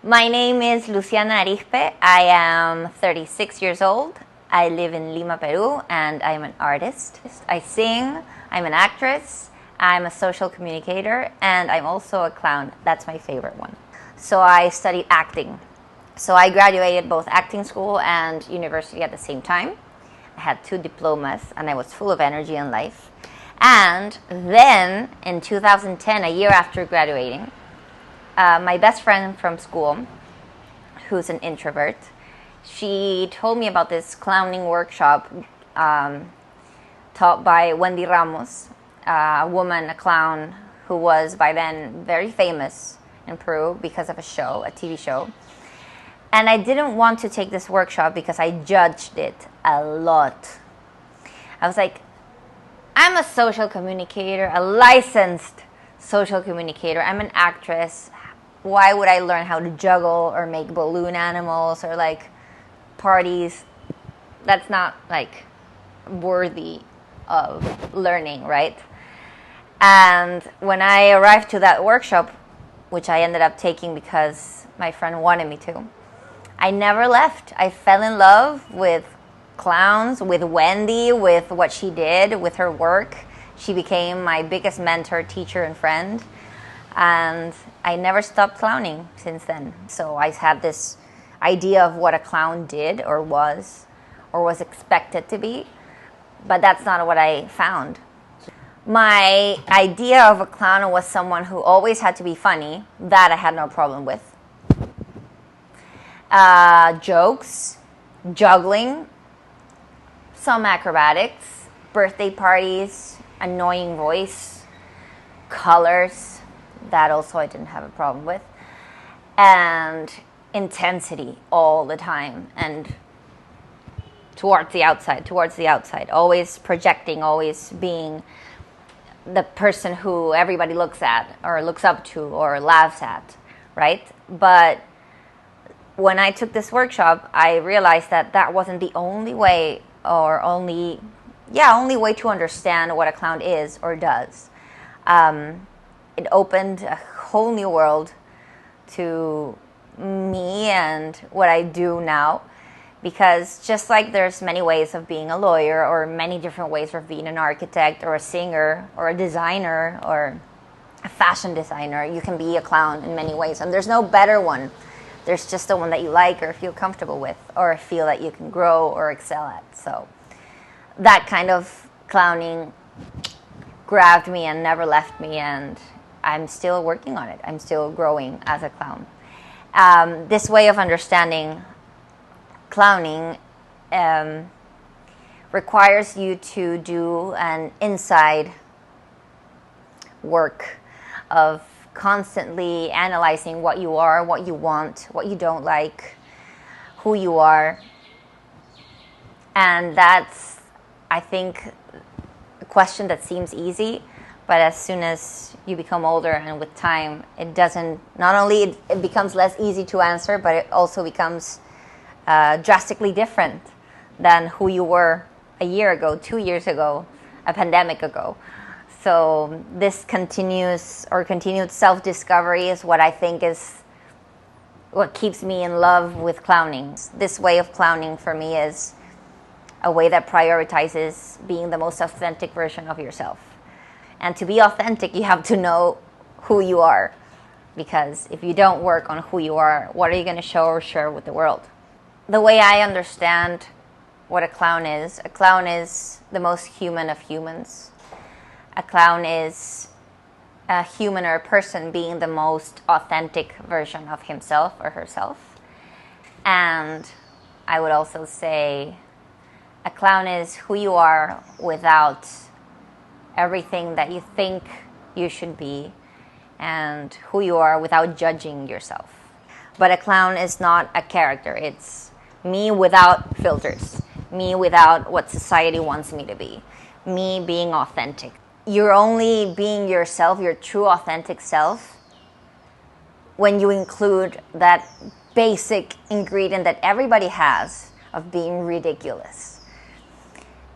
My name is Luciana Arispe. I am 36 years old. I live in Lima, Peru, and I'm an artist. I sing, I'm an actress, I'm a social communicator, and I'm also a clown. That's my favorite one. So I studied acting. So I graduated both acting school and university at the same time. I had 2 diplomas, and I was full of energy and life. And then in 2010, a year after graduating, my best friend from school, who's an introvert, she told me about this clowning workshop taught by Wendy Ramos, a woman, a clown, who was by then very famous in Peru because of a TV show. And I didn't want to take this workshop because I judged it a lot. I was like, I'm a social communicator, a licensed social communicator. I'm an actress. Why would I learn how to juggle or make balloon animals or like parties? That's not like worthy of learning, right? And when I arrived to that workshop, which I ended up taking because my friend wanted me to, I never left. I fell in love with clowns, with Wendy, with what she did, with her work. She became my biggest mentor, teacher, and friend. And I never stopped clowning since then. So I had this idea of what a clown did or was expected to be, but that's not what I found. My idea of a clown was someone who always had to be funny. That I had no problem with. Jokes, juggling, some acrobatics, birthday parties, annoying voice, colors, that also I didn't have a problem with, and intensity all the time, and towards the outside, always projecting, always being the person who everybody looks at or looks up to or laughs at, right? But when I took this workshop, I realized that wasn't the only way only way to understand what a clown is or does. It opened a whole new world to me and what I do now, because just like there's many ways of being a lawyer or many different ways of being an architect or a singer or a designer or a fashion designer, you can be a clown in many ways, and there's no better one. There's just the one that you like or feel comfortable with or feel that you can grow or excel at. So that kind of clowning grabbed me and never left me, and I'm still working on it. I'm still growing as a clown. This way of understanding clowning requires you to do an inside work of constantly analyzing what you are, what you want, what you don't like, who you are. And that's, I think, a question that seems easy, but as soon as you become older and with time, it doesn't, not only it becomes less easy to answer, but it also becomes drastically different than who you were a year ago, 2 years ago, a pandemic ago. So this continued self-discovery is what I think is what keeps me in love with clowning. This way of clowning for me is a way that prioritizes being the most authentic version of yourself. And to be authentic, you have to know who you are. Because if you don't work on who you are, what are you going to show or share with the world? The way I understand what a clown is the most human of humans. A clown is a human or a person being the most authentic version of himself or herself. And I would also say a clown is who you are without everything that you think you should be, and who you are without judging yourself. But a clown is not a character. It's me without filters, me without what society wants me to be, me being authentic. You're only being yourself, your true authentic self, when you include that basic ingredient that everybody has of being ridiculous.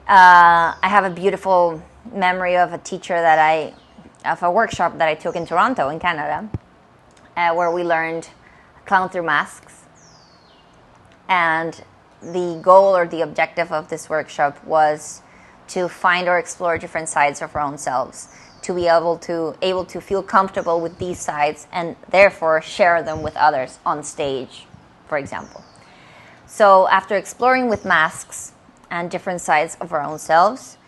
I have a beautiful memory of a workshop that I took in Toronto, in Canada, where we learned clown through masks. And the goal or the objective of this workshop was to find or explore different sides of our own selves, to be able to feel comfortable with these sides and therefore share them with others on stage, for example. So after exploring with masks and different sides of our own selves,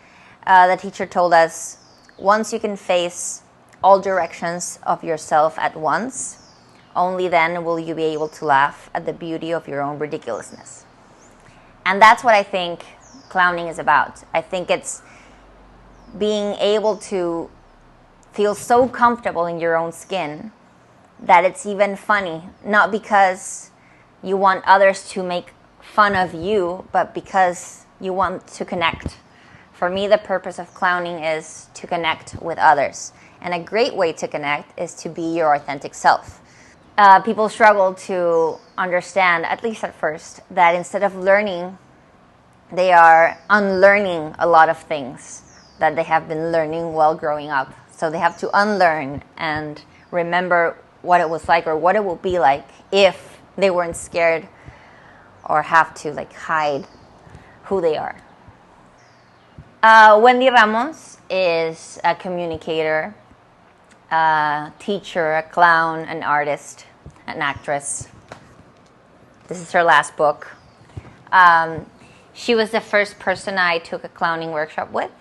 the teacher told us, once you can face all directions of yourself at once, only then will you be able to laugh at the beauty of your own ridiculousness. And that's what I think clowning is about. I think it's being able to feel so comfortable in your own skin that it's even funny, not because you want others to make fun of you, but because you want to connect. For me, the purpose of clowning is to connect with others. And a great way to connect is to be your authentic self. People struggle to understand, at least at first, that instead of learning, they are unlearning a lot of things that they have been learning while growing up. So they have to unlearn and remember what it was like or what it will be like if they weren't scared or have to hide who they are. Wendy Ramos is a communicator, a teacher, a clown, an artist, an actress. This is her last book. She was the first person I took a clowning workshop with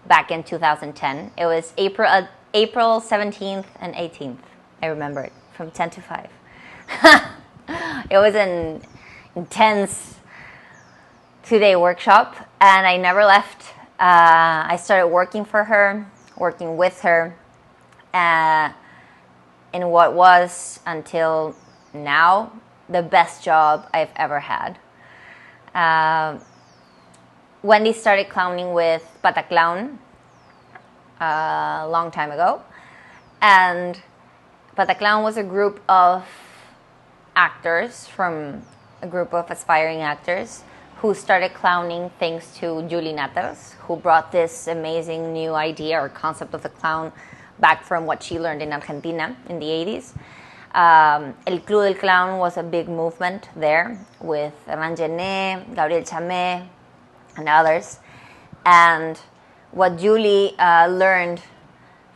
back in 2010. It was April 17th and 18th. I remember it, from 10 to 5. It was an intense 2-day workshop, and I never left. I started working with her, in what was, until now, the best job I've ever had. Wendy started clowning with Pataclown a long time ago. And Pataclown was a group of actors from a group of aspiring actors who started clowning thanks to Julie Natters, who brought this amazing new idea or concept of the clown back from what she learned in Argentina in the 80s. El Club del Clown was a big movement there with Hernán Gené, Gabriel Chamé, and others. And what Julie learned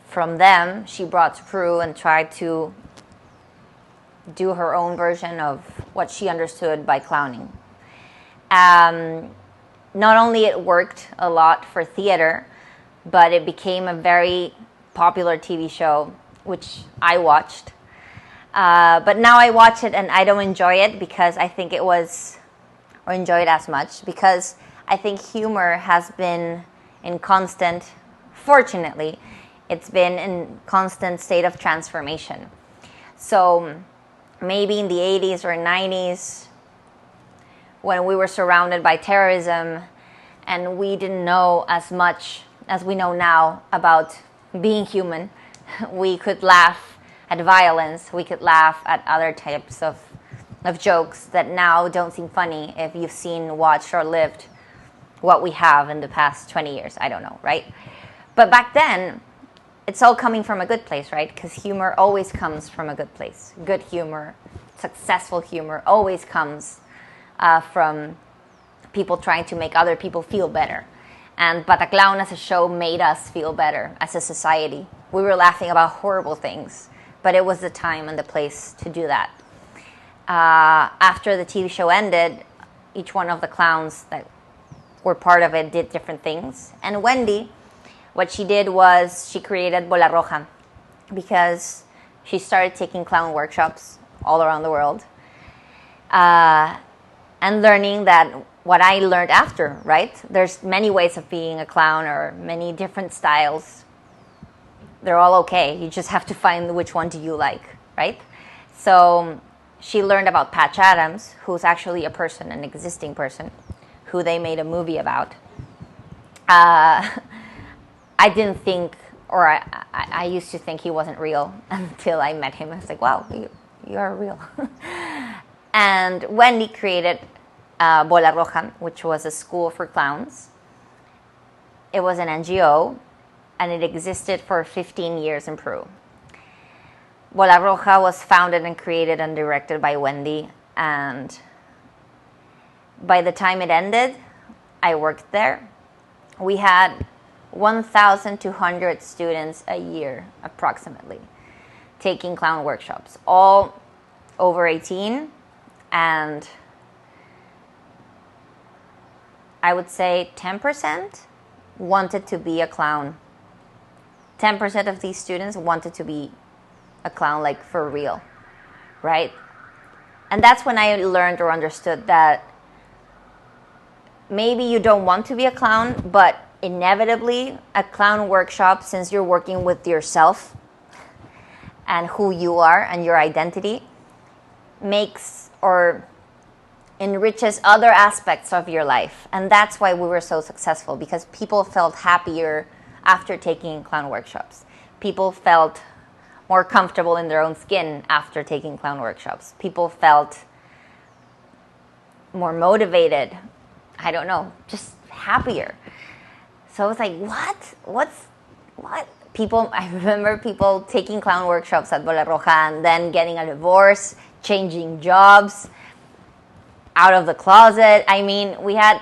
from them, she brought to Peru and tried to do her own version of what she understood by clowning. Not only it worked a lot for theater, but it became a very popular TV show, which I watched. But now I watch it and I don't enjoy it because I think enjoy it as much, because I think humor has been fortunately, it's been in constant state of transformation. So maybe in the 80s or 90s, when we were surrounded by terrorism and we didn't know as much as we know now about being human, we could laugh at violence, we could laugh at other types of jokes that now don't seem funny if you've seen, watched, or lived what we have in the past 20 years. I don't know, right? But back then, it's all coming from a good place, right? Because humor always comes from a good place. Good humor, successful humor always comes from people trying to make other people feel better. And Pataclown as a show made us feel better as a society. We were laughing about horrible things, but it was the time and the place to do that. After the TV show ended, each one of the clowns that were part of it did different things. And Wendy, what she did was she created Bolaroja, because she started taking clown workshops all around the world and learning that what I learned after, right? There's many ways of being a clown, or many different styles. They're all okay. You just have to find which one do you like, right? So she learned about Patch Adams, who's actually a person, an existing person, who they made a movie about. I didn't think, or I used to think he wasn't real until I met him. I was like, wow, you are real. And Wendy created Bolaroja, which was a school for clowns. It was an NGO, and it existed for 15 years in Peru. Bolaroja was founded and created and directed by Wendy, and by the time it ended, I worked there. We had 1,200 students a year, approximately, taking clown workshops, all over 18, and I would say 10% wanted to be a clown. 10% of these students wanted to be a clown, like for real, right? And that's when I learned or understood that maybe you don't want to be a clown, but inevitably a clown workshop, since you're working with yourself and who you are and your identity, makes or enriches other aspects of your life. And that's why we were so successful, because people felt happier after taking clown workshops. People felt more comfortable in their own skin after taking clown workshops. People felt more motivated. I don't know, just happier. So I was like, what? People, I remember people taking clown workshops at Bolaroja and then getting a divorce, changing jobs, out of the closet. I mean, we had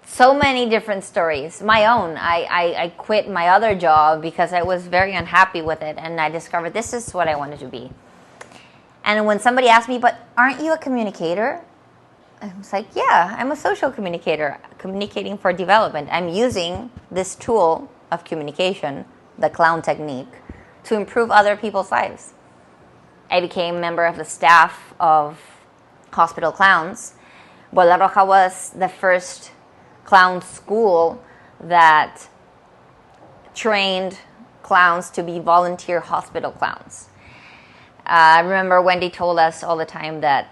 so many different stories. My own. I quit my other job because I was very unhappy with it, and I discovered this is what I wanted to be. And when somebody asked me, but aren't you a communicator? I was like, yeah, I'm a social communicator, communicating for development. I'm using this tool of communication, the clown technique, to improve other people's lives. I became a member of the staff of Hospital Clowns. Bolaroja was the first clown school that trained clowns to be volunteer hospital clowns. I remember Wendy told us all the time that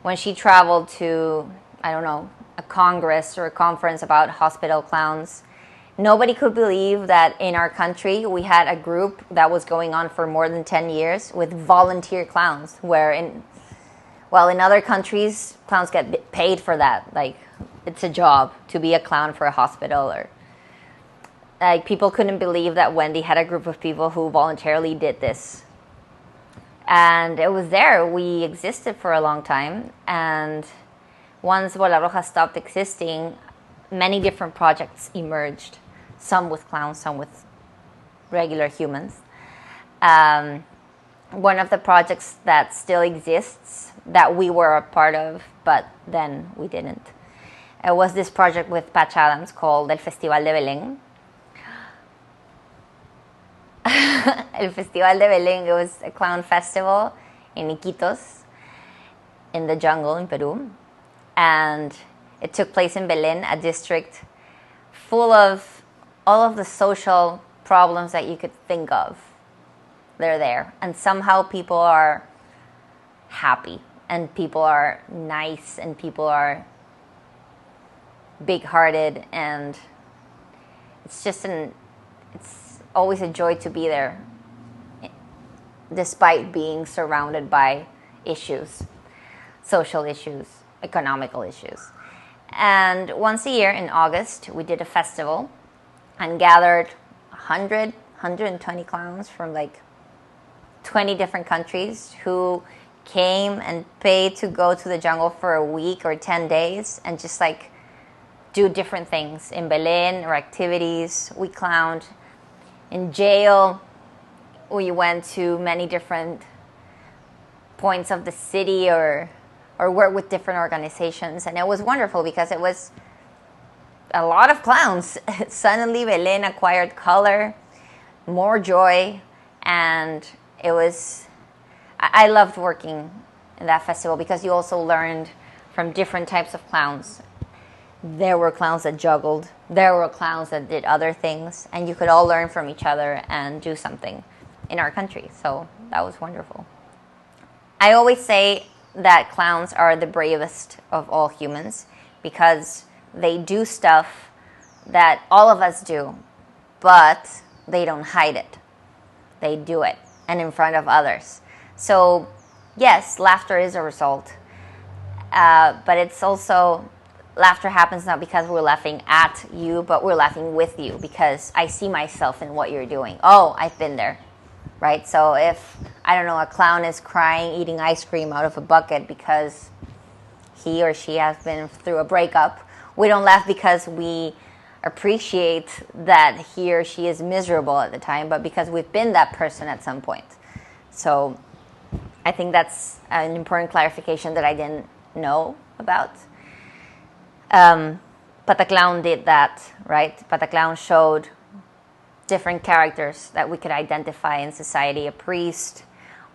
when she traveled to, I don't know, a congress or a conference about hospital clowns, nobody could believe that in our country we had a group that was going on for more than 10 years with volunteer clowns, where in other countries, clowns get paid for that. Like, it's a job to be a clown for a hospital. Or like, people couldn't believe that Wendy had a group of people who voluntarily did this. And it was there. We existed for a long time. And once Bolaroja stopped existing, many different projects emerged. Some with clowns, some with regular humans. One of the projects that still exists, that we were a part of, but then we didn't, it was this project with Patch Adams called El Festival de Belén. El Festival de Belén, it was a clown festival in Iquitos, in the jungle in Peru. And it took place in Belén, a district full of all of the social problems that you could think of. They're there. And somehow people are happy, and people are nice, and people are big-hearted, and it's always a joy to be there, despite being surrounded by issues, social issues, economical issues. And once a year in August, we did a festival and gathered 120 clowns from like 20 different countries who came and paid to go to the jungle for a week or 10 days and just like do different things in Belén or activities. We clowned in jail. We went to many different points of the city or worked with different organizations. And it was wonderful because it was a lot of clowns. Suddenly Belén acquired color, more joy, and it was, I loved working in that festival because you also learned from different types of clowns. There were clowns that juggled, there were clowns that did other things, and you could all learn from each other and do something in our country. So that was wonderful. I always say that clowns are the bravest of all humans because they do stuff that all of us do, but they don't hide it. They do it, and in front of others. So yes, laughter is a result, but it's also, laughter happens not because we're laughing at you, but we're laughing with you because I see myself in what you're doing. Oh, I've been there, right? So if I don't know, a clown is crying, eating ice cream out of a bucket because he or she has been through a breakup. We don't laugh because we appreciate that he or she is miserable at the time, but because we've been that person at some point. So I think that's an important clarification that I didn't know about. Pataclown did that, right? Pataclown showed different characters that we could identify in society, a priest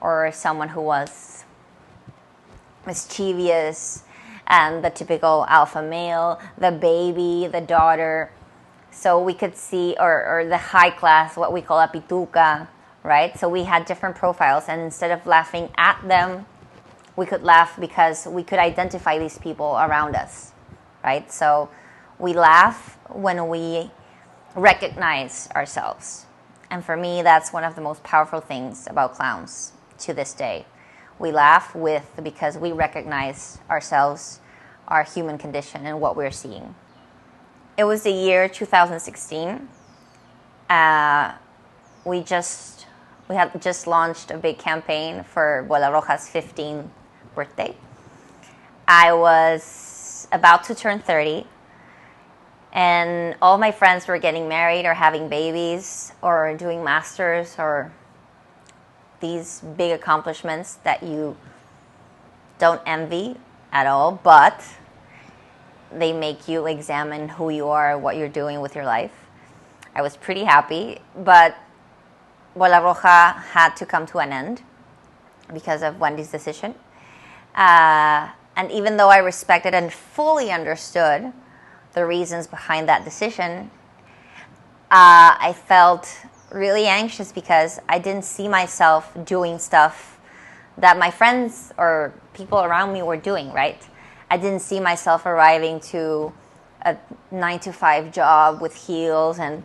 or someone who was mischievous, and the typical alpha male, the baby, the daughter. So we could see, or the high class, what we call a pituca, right? So we had different profiles, and instead of laughing at them, we could laugh because we could identify these people around us, right? So we laugh when we recognize ourselves. And for me, that's one of the most powerful things about clowns to this day. We laugh because we recognize ourselves, our human condition, and what we're seeing. It was the year 2016. We had just launched a big campaign for Bolaroja's 15th birthday. I was about to turn 30, and all my friends were getting married or having babies or doing masters or these big accomplishments that you don't envy at all, but they make you examine who you are, what you're doing with your life. I was pretty happy, but Bolaroja had to come to an end because of Wendy's decision. And even though I respected and fully understood the reasons behind that decision, I felt really anxious because I didn't see myself doing stuff that my friends or people around me were doing, right? I didn't see myself arriving to a 9-to-5 job with heels and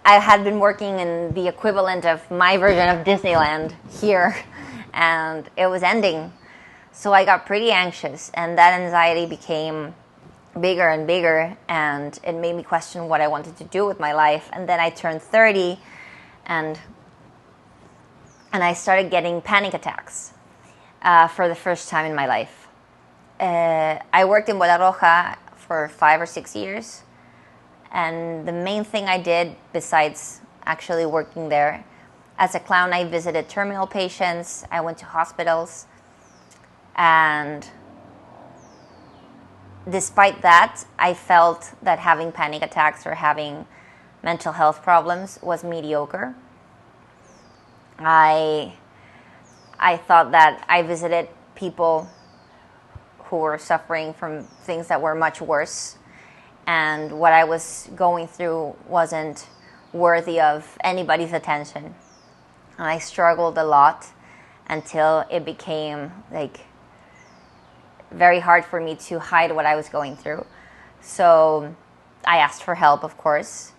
I had been working in the equivalent of my version of Disneyland here, and it was ending. So I got pretty anxious, and that anxiety became bigger and bigger, and it made me question what I wanted to do with my life. And then I turned 30, and I started getting panic attacks for the first time in my life. I worked in Bolaroja for 5 or 6 years, and the main thing I did, besides actually working there, as a clown, I visited terminal patients, I went to hospitals, and despite that, I felt that having panic attacks or having mental health problems was mediocre. I thought that I visited people who were suffering from things that were much worse, and what I was going through wasn't worthy of anybody's attention. And I struggled a lot until it became very hard for me to hide what I was going through. So I asked for help, of course,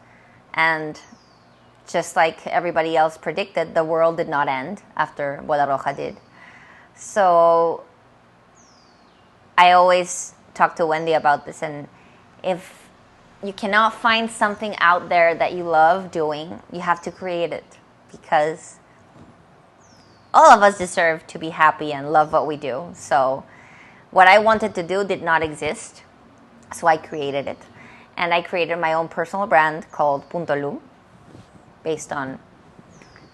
and just like everybody else predicted, the world did not end after Bolaroja did. So I always talk to Wendy about this, and if you cannot find something out there that you love doing, you have to create it, because all of us deserve to be happy and love what we do. So what I wanted to do did not exist, so I created it. And I created my own personal brand called Puntolú, based on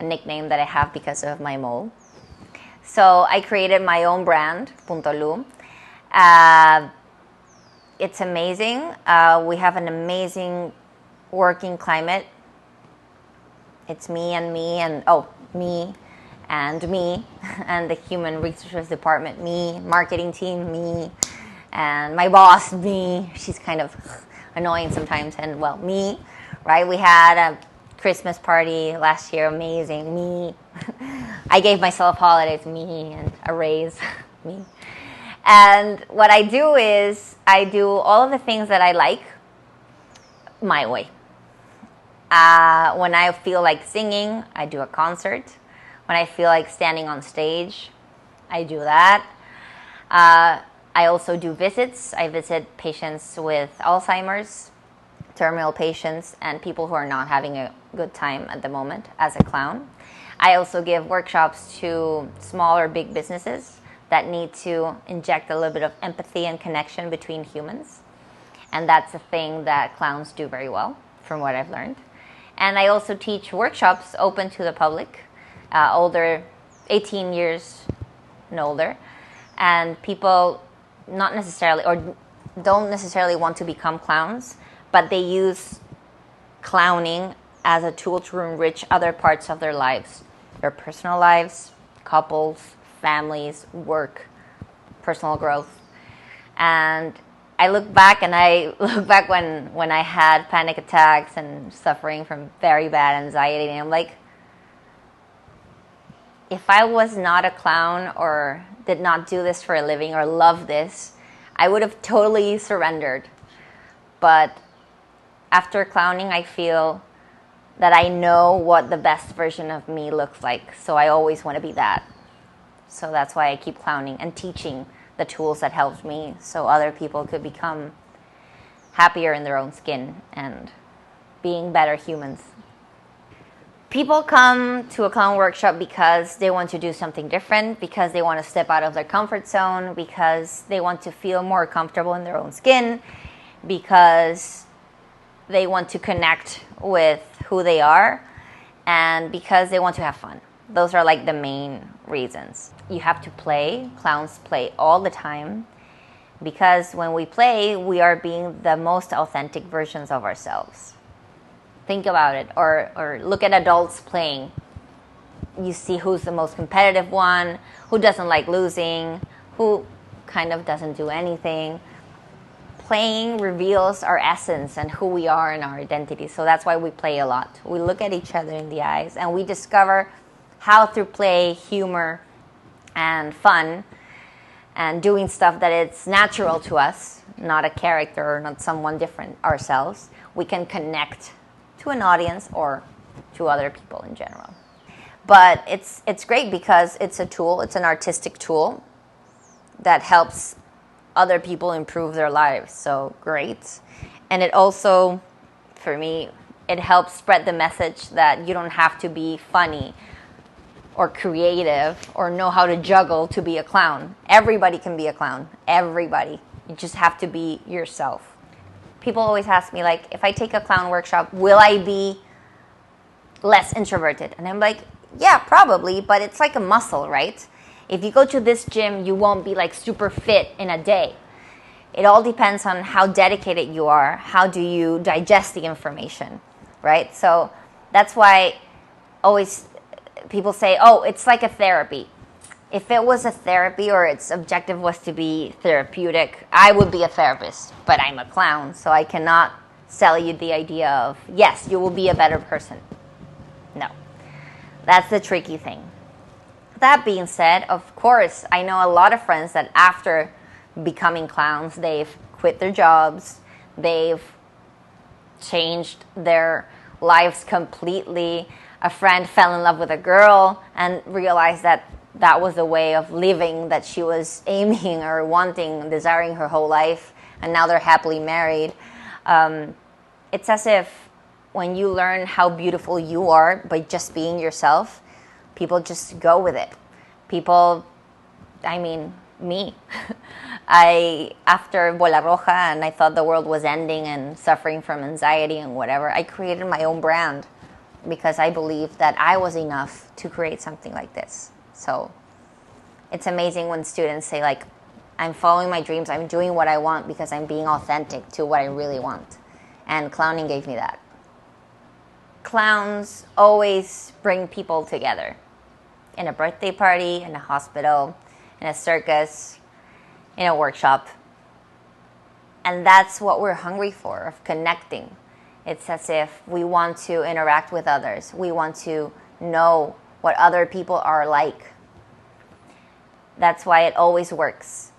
a nickname that I have because of my mole. So I created my own brand, Puntolú. It's amazing. We have an amazing working climate. It's me and the human resources department, me, marketing team, me, and my boss, me. She's kind of annoying sometimes, and me, right? We had a Christmas party last year, amazing, me. I gave myself holidays, me, and a raise, me. And what I do is I do all of the things that I like my way. When I feel like singing, I do a concert. When I feel like standing on stage, I do that. I also do visits. I visit patients with Alzheimer's, terminal patients, and people who are not having a good time at the moment as a clown. I also give workshops to small or big businesses that need to inject a little bit of empathy and connection between humans. And that's a thing that clowns do very well, from what I've learned. And I also teach workshops open to the public, older, 18 years and older. And people not necessarily, or don't necessarily want to become clowns, but they use clowning as a tool to enrich other parts of their lives, their personal lives, couples, families, work, personal growth. And I look back when I had panic attacks and suffering from very bad anxiety, and I'm like, if I was not a clown or did not do this for a living or love this, I would have totally surrendered. But after clowning, I feel that I know what the best version of me looks like. So I always want to be that. So that's why I keep clowning and teaching the tools that helped me so other people could become happier in their own skin and being better humans. People come to a clown workshop because they want to do something different, because they want to step out of their comfort zone, because they want to feel more comfortable in their own skin, because they want to connect with who they are, and because they want to have fun. Those are like the main reasons. You have to play. Clowns play all the time, because when we play, we are being the most authentic versions of ourselves. Think about it, or look at adults playing. You see who's the most competitive one, who doesn't like losing, who kind of doesn't do anything. Playing reveals our essence and who we are and our identity. So that's why we play a lot. We look at each other in the eyes and we discover how through play, humor, and fun, and doing stuff that it's natural to us, not a character or not someone different ourselves, we can connect to an audience or to other people in general. But it's great because it's a tool, it's an artistic tool that helps other people improve their lives. So great. And it also, for me, it helps spread the message that you don't have to be funny or creative or know how to juggle to be a clown. Everybody can be a clown. Everybody. You just have to be yourself. People always ask me, like, if I take a clown workshop, will I be less introverted? And I'm like, yeah, probably, but it's like a muscle, right? If you go to this gym, you won't be like super fit in a day. It all depends on how dedicated you are. How do you digest the information, right? So that's why always people say, oh, it's like a therapy. If it was a therapy or its objective was to be therapeutic, I would be a therapist, but I'm a clown, so I cannot sell you the idea of, yes, you will be a better person. No, that's the tricky thing. That being said, of course, I know a lot of friends that after becoming clowns, they've quit their jobs, they've changed their lives completely. A friend fell in love with a girl and realized that that was the way of living that she was aiming or wanting, desiring her whole life, and now they're happily married. It's as if when you learn how beautiful you are by just being yourself, people just go with it. People, I mean, me. After Bolaroja and I thought the world was ending and suffering from anxiety and whatever, I created my own brand because I believed that I was enough to create something like this. So it's amazing when students say, like, I'm following my dreams, I'm doing what I want because I'm being authentic to what I really want. And clowning gave me that. Clowns always bring people together. In a birthday party, in a hospital, in a circus, in a workshop. And that's what we're hungry for, of connecting. It's as if we want to interact with others. We want to know what other people are like. That's why it always works.